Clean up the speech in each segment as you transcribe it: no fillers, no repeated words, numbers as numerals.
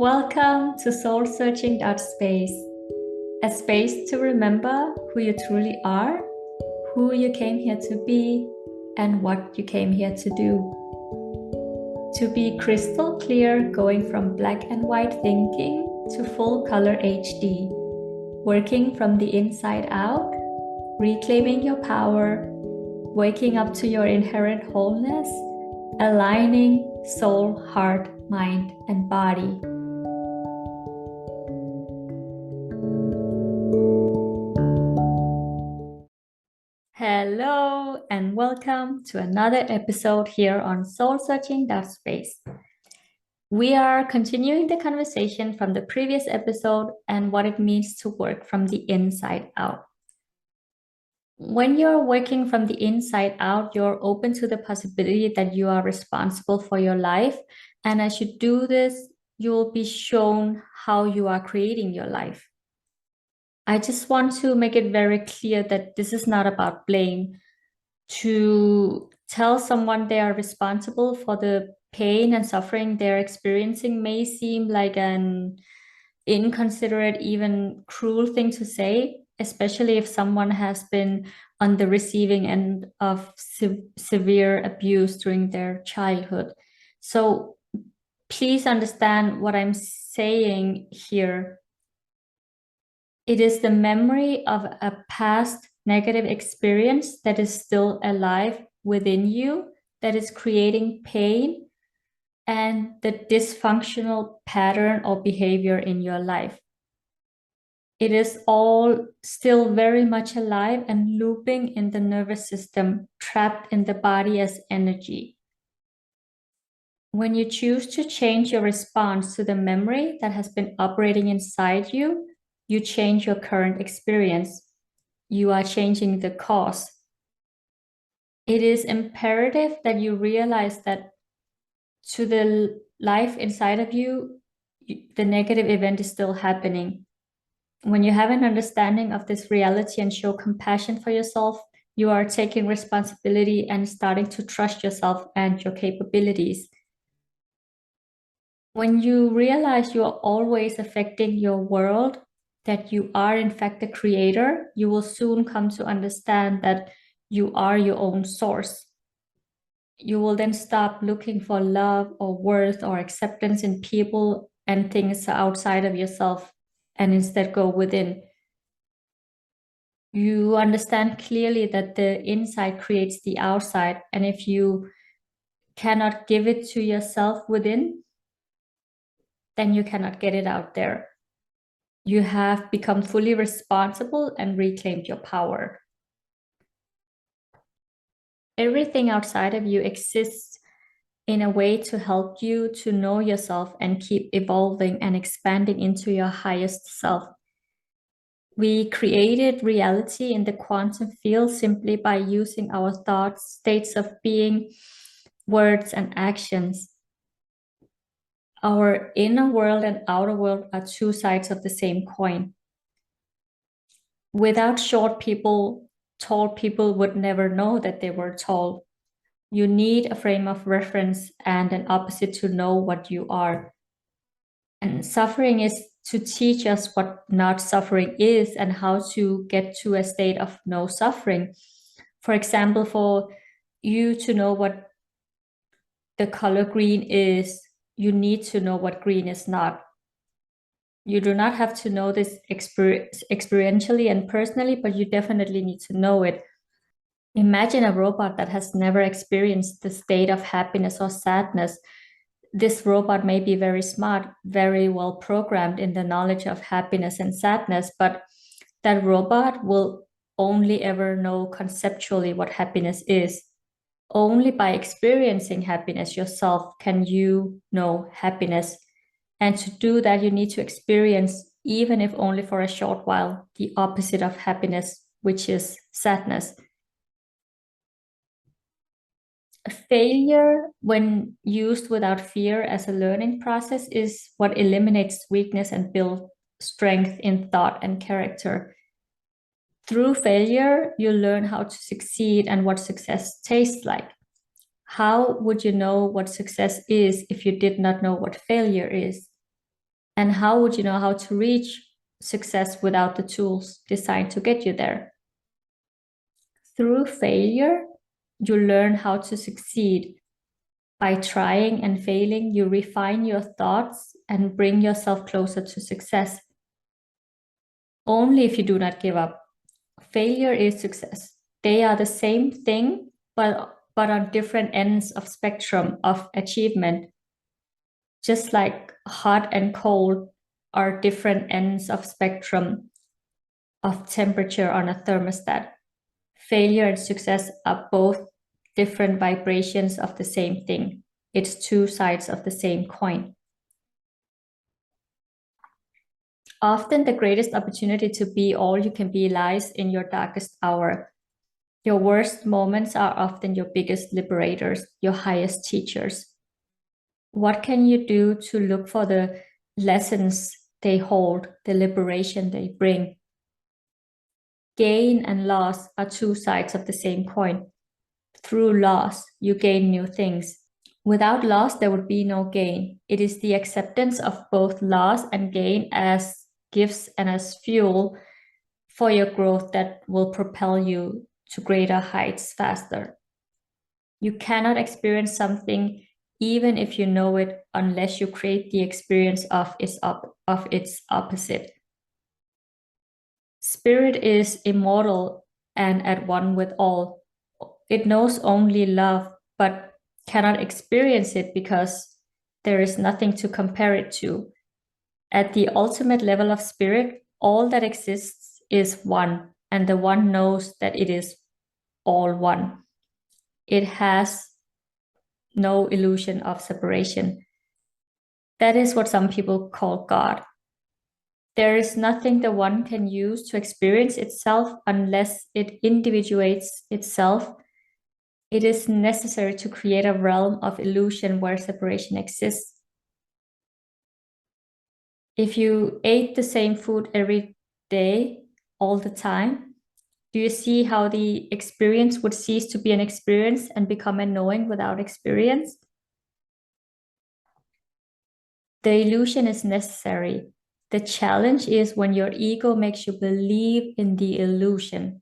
Welcome to Soul Searching Space, a space to remember who you truly are, who you came here to be, and what you came here to do. To be crystal clear, going from black and white thinking to full color HD, working from the inside out, reclaiming your power, waking up to your inherent wholeness, aligning soul, heart, mind, and body. Hello, and welcome to another episode here on Soul Searching Space. We are continuing the conversation from the previous episode and what it means to work from the inside out. When you're working from the inside out, you're open to the possibility that you are responsible for your life. And as you do this, you will be shown how you are creating your life. I just want to make it very clear that this is not about blame. To tell someone they are responsible for the pain and suffering they're experiencing may seem like an inconsiderate, even cruel thing to say, especially if someone has been on the receiving end of severe abuse during their childhood. So please understand what I'm saying here. It is the memory of a past negative experience that is still alive within you, that is creating pain and the dysfunctional pattern or behavior in your life. It is all still very much alive and looping in the nervous system, trapped in the body as energy. When you choose to change your response to the memory that has been operating inside you, you change your current experience. You are changing the cause. It is imperative that you realize that to the life inside of you, the negative event is still happening. When you have an understanding of this reality and show compassion for yourself, you are taking responsibility and starting to trust yourself and your capabilities. When you realize you are always affecting your world, that you are in fact the creator, you will soon come to understand that you are your own source. You will then stop looking for love or worth or acceptance in people and things outside of yourself and instead go within. You understand clearly that the inside creates the outside, and if you cannot give it to yourself within, then you cannot get it out there. You have become fully responsible and reclaimed your power. Everything outside of you exists in a way to help you to know yourself and keep evolving and expanding into your highest self. We created reality in the quantum field simply by using our thoughts, states of being, words, and actions. Our inner world and outer world are two sides of the same coin. Without short people, tall people would never know that they were tall. You need a frame of reference and an opposite to know what you are. And suffering is to teach us what not suffering is and how to get to a state of no suffering. For example, for you to know what the color green is, you need to know what green is not. You do not have to know this experientially and personally, but you definitely need to know it. Imagine a robot that has never experienced the state of happiness or sadness. This robot may be very smart, very well programmed in the knowledge of happiness and sadness, but that robot will only ever know conceptually what happiness is. Only by experiencing happiness yourself can you know happiness. And to do that, you need to experience, even if only for a short while, the opposite of happiness, which is sadness. Failure, when used without fear as a learning process, is what eliminates weakness and builds strength in thought and character. Through failure, you learn how to succeed and what success tastes like. How would you know what success is if you did not know what failure is? And how would you know how to reach success without the tools designed to get you there? Through failure, you learn how to succeed. By trying and failing, you refine your thoughts and bring yourself closer to success. Only if you do not give up. Failure is success. They are the same thing, but on different ends of spectrum of achievement. Just like hot and cold are different ends of spectrum of temperature on a thermostat. Failure and success are both different vibrations of the same thing. It's two sides of the same coin. Often the greatest opportunity to be all you can be lies in your darkest hour. Your worst moments are often your biggest liberators, your highest teachers. What can you do to look for the lessons they hold, the liberation they bring? Gain and loss are two sides of the same coin. Through loss, you gain new things. Without loss, there would be no gain. It is the acceptance of both loss and gain as gifts and as fuel for your growth that will propel you to greater heights faster. You cannot experience something even if you know it unless you create the experience of its opposite. Spirit is immortal and at one with all. It knows only love, but cannot experience it because there is nothing to compare it to. At the ultimate level of spirit, all that exists is one, and the one knows that it is all one. It has no illusion of separation. That is what some people call God. There is nothing the one can use to experience itself unless it individuates itself. It is necessary to create a realm of illusion where separation exists. If you ate the same food every day, all the time, do you see how the experience would cease to be an experience and become a knowing without experience? The illusion is necessary. The challenge is when your ego makes you believe in the illusion.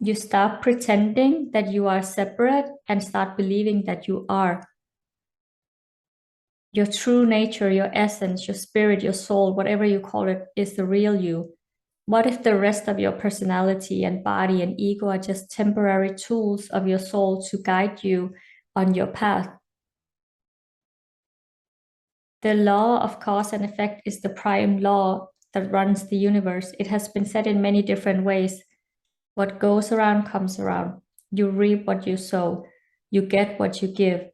You stop pretending that you are separate and start believing that you are. Your true nature, your essence, your spirit, your soul, whatever you call it, is the real you. What if the rest of your personality and body and ego are just temporary tools of your soul to guide you on your path? The law of cause and effect is the prime law that runs the universe. It has been said in many different ways. What goes around comes around. You reap what you sow. You get what you give.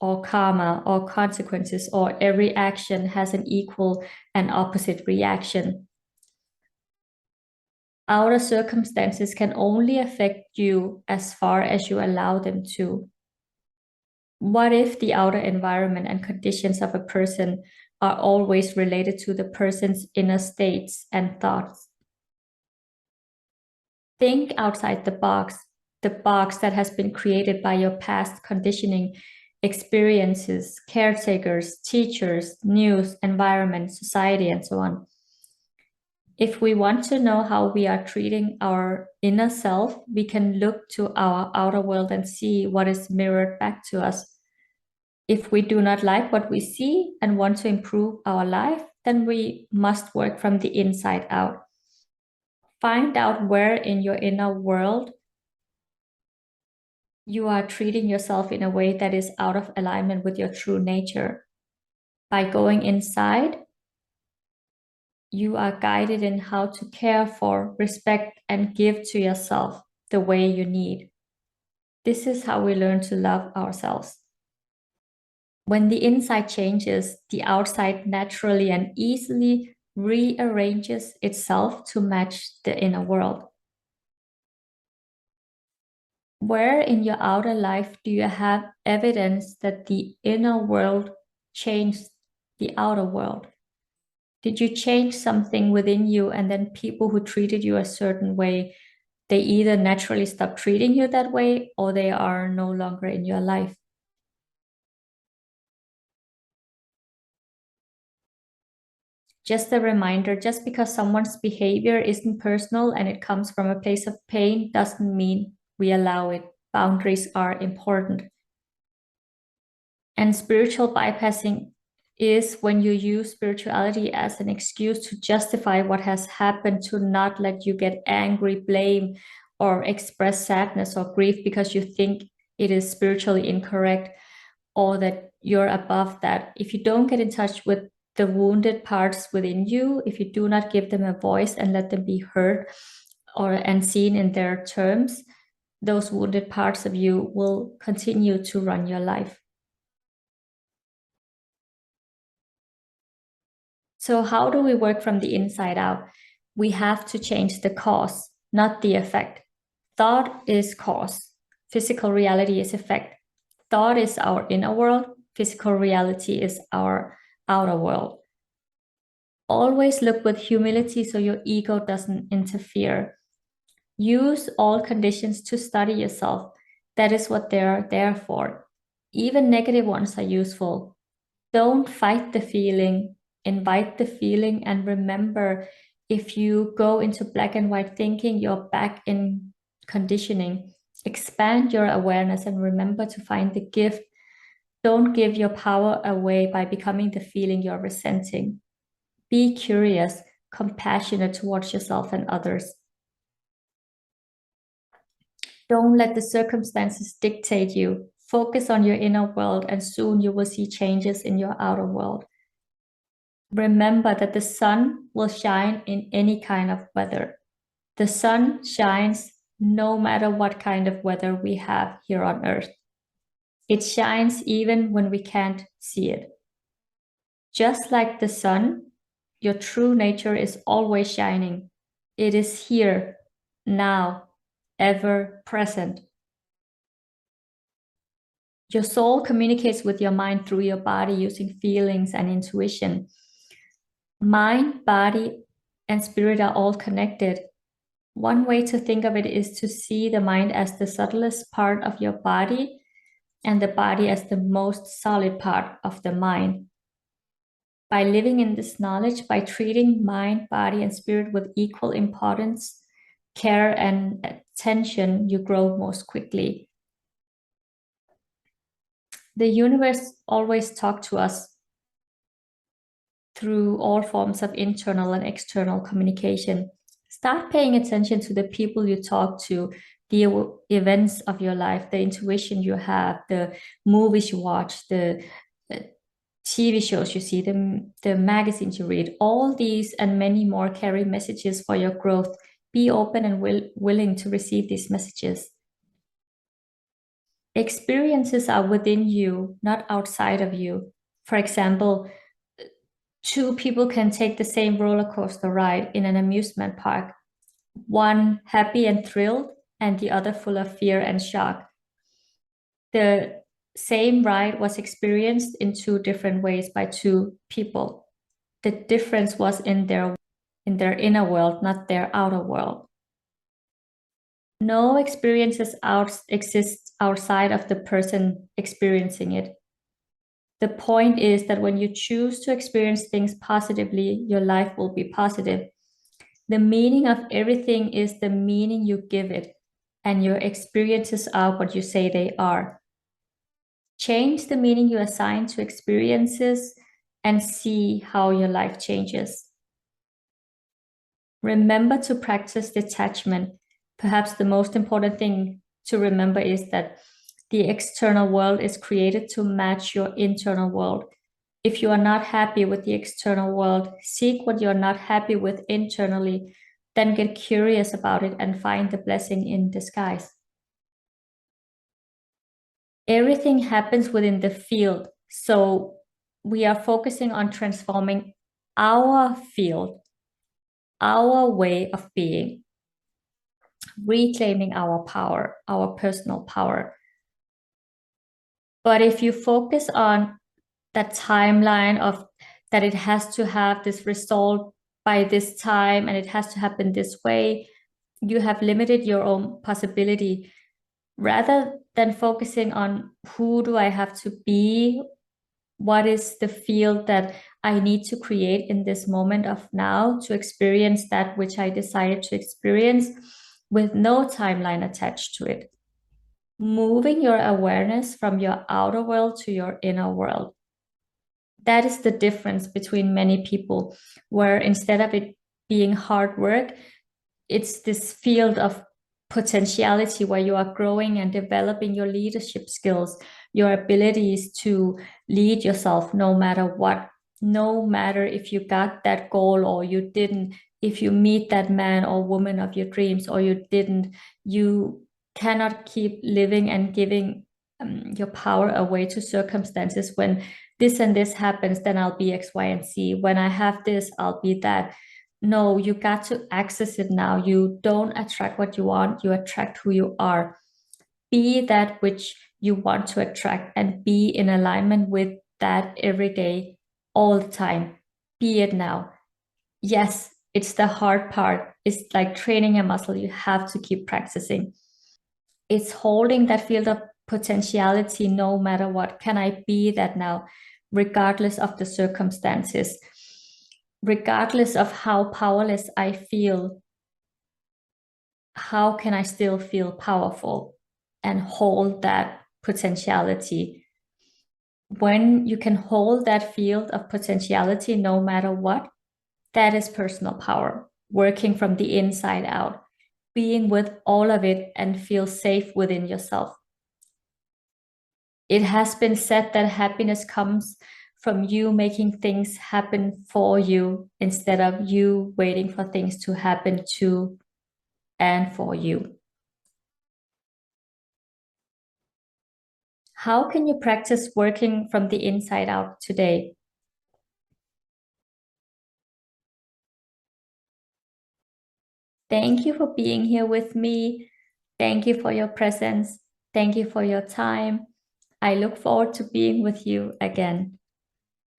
Or karma, or consequences, or every action has an equal and opposite reaction. Outer circumstances can only affect you as far as you allow them to. What if the outer environment and conditions of a person are always related to the person's inner states and thoughts? Think outside the box that has been created by your past conditioning, experiences, caretakers, teachers, news, environment, society, and so on. If we want to know how we are treating our inner self, we can look to our outer world and see what is mirrored back to us. If we do not like what we see and want to improve our life, then we must work from the inside out. Find out where in your inner world you are treating yourself in a way that is out of alignment with your true nature. By going inside, you are guided in how to care for, respect, and give to yourself the way you need. This is how we learn to love ourselves. When the inside changes, the outside naturally and easily rearranges itself to match the inner world. Where in your outer life do you have evidence that the inner world changed the outer world? Did you change something within you and then people who treated you a certain way, they either naturally stop treating you that way or they are no longer in your life? Just a reminder, just because someone's behavior isn't personal and it comes from a place of pain doesn't mean we allow it. Boundaries are important. And spiritual bypassing is when you use spirituality as an excuse to justify what has happened, to not let you get angry, blame, or express sadness or grief because you think it is spiritually incorrect or that you're above that. If you don't get in touch with the wounded parts within you, if you do not give them a voice and let them be heard and seen in their terms, those wounded parts of you will continue to run your life. So how do we work from the inside out? We have to change the cause, not the effect. Thought is cause. Physical reality is effect. Thought is our inner world. Physical reality is our outer world. Always look with humility so your ego doesn't interfere. Use all conditions to study yourself. That is what they're there for. Even negative ones are useful. Don't fight the feeling, invite the feeling, and remember, if you go into black and white thinking, you're back in conditioning. Expand your awareness and remember to find the gift. Don't give your power away by becoming the feeling you're resenting. Be curious, compassionate towards yourself and others. Don't let the circumstances dictate you. Focus on your inner world, and soon you will see changes in your outer world. Remember that the sun will shine in any kind of weather. The sun shines no matter what kind of weather we have here on Earth. It shines even when we can't see it. Just like the sun, your true nature is always shining. It is here, now, ever present. Your soul communicates with your mind through your body using feelings and intuition. Mind, body, and spirit are all connected. One way to think of it is to see the mind as the subtlest part of your body and the body as the most solid part of the mind. By living in this knowledge, by treating mind, body, and spirit with equal importance, care, and attention, you grow most quickly. The universe always talks to us through all forms of internal and external communication. Start paying attention to the people you talk to, the events of your life, the intuition you have, the movies you watch, the TV shows you see, the magazines you read. All these and many more carry messages for your growth. Be open and willing to receive these messages. Experiences are within you, not outside of you. For example, two people can take the same roller coaster ride in an amusement park, one happy and thrilled, and the other full of fear and shock. The same ride was experienced in two different ways by two people. The difference was in their inner world, not their outer world. No experiences exist outside of the person experiencing it. The point is that when you choose to experience things positively, your life will be positive. The meaning of everything is the meaning you give it, and your experiences are what you say they are. Change the meaning you assign to experiences and see how your life changes. Remember to practice detachment. Perhaps the most important thing to remember is that the external world is created to match your internal world. If you are not happy with the external world, seek what you're not happy with internally, then get curious about it and find the blessing in disguise. Everything happens within the field, so we are focusing on transforming our field, our way of being, reclaiming our power, our personal power. But if you focus on that timeline of that it has to have this result by this time and it has to happen this way, you have limited your own possibility. Rather than focusing on who do I have to be, What is the field that I need to create in this moment of now to experience that which I decided to experience with no timeline attached to it? Moving your awareness from your outer world to your inner world. That is the difference between many people, where instead of it being hard work, it's this field of potentiality where you are growing and developing your leadership skills, your abilities to lead yourself no matter what, no matter if you got that goal or you didn't, if you meet that man or woman of your dreams or you didn't, you cannot keep living and giving your power away to circumstances. When this and this happens, then I'll be X, Y, and Z. When I have this, I'll be that. No, you got to access it now. You don't attract what you want, you attract who you are. Be that which you want to attract and be in alignment with that every day, all the time. Be it now. Yes, it's the hard part. It's like training a muscle. You have to keep practicing. It's holding that field of potentiality no matter what. Can I be that now, regardless of the circumstances? Regardless of how powerless I feel, how can I still feel powerful and hold that potentiality? When you can hold that field of potentiality no matter what, that is personal power, working from the inside out, being with all of it and feel safe within yourself. It has been said that happiness comes from you making things happen for you instead of you waiting for things to happen to and for you. How can you practice working from the inside out today? Thank you for being here with me. Thank you for your presence. Thank you for your time. I look forward to being with you again.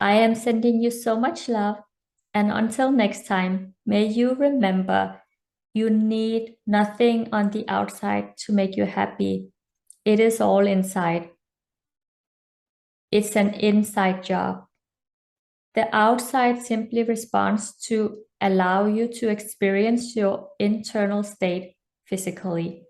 I am sending you so much love. And until next time, may you remember you need nothing on the outside to make you happy. It is all inside. It's an inside job. The outside simply responds to allow you to experience your internal state physically.